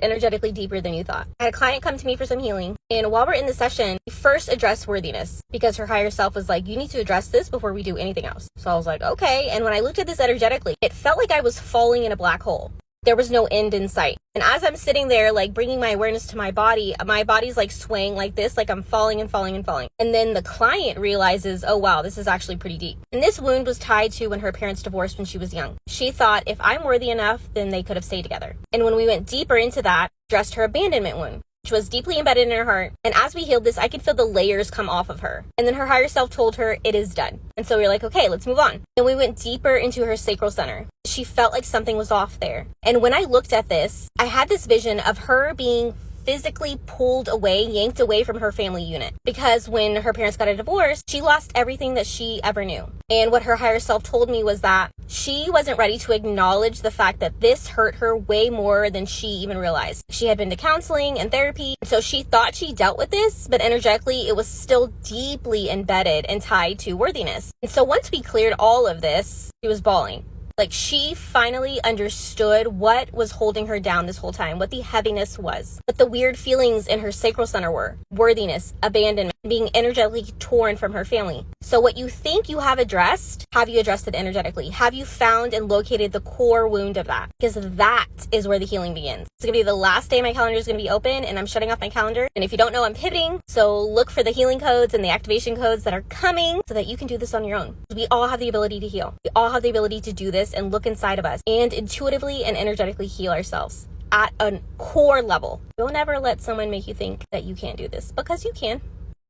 energetically deeper than you thought. I had a client come to me for some healing, and while we're in the session, we first addressed worthiness because her higher self was like, you need to address this before we do anything else. So I was like, okay. And when I looked at this energetically, it felt like I was falling in a black hole. There was no end in sight. And as I'm sitting there, like bringing my awareness to my body's like swaying like this, like I'm falling and falling and falling. And then the client realizes, oh wow, this is actually pretty deep. And this wound was tied to when her parents divorced when she was young. She thought if I'm worthy enough, then they could have stayed together. And when we went deeper into that, addressed her abandonment wound, which was deeply embedded in her heart. And as we healed this, I could feel the layers come off of her. And then her higher self told her it is done. And so we were like, okay, let's move on. And we went deeper into her sacral center. She felt like something was off there. And when I looked at this, I had this vision of her being physically pulled away, yanked away from her family unit. Because when her parents got a divorce, she lost everything that she ever knew. And what her higher self told me was that she wasn't ready to acknowledge the fact that this hurt her way more than she even realized. She had been to counseling and therapy, so she thought she dealt with this, but energetically it was still deeply embedded and tied to worthiness. And so once we cleared all of this, she was bawling. Like she finally understood what was holding her down this whole time, what the heaviness was, what the weird feelings in her sacral center were: worthiness, abandonment, being energetically torn from her family. So what you think you have addressed, have you addressed it energetically? Have you found and located the core wound of that? Because that is where the healing begins. It's gonna be the last day my calendar is gonna be open, and I'm shutting off my calendar. And if you don't know, I'm pivoting. So look for the healing codes and the activation codes that are coming so that you can do this on your own. We all have the ability to heal. We all have the ability to do this and look inside of us and intuitively and energetically heal ourselves at a core level. Don't ever let someone make you think that you can't do this, because you can.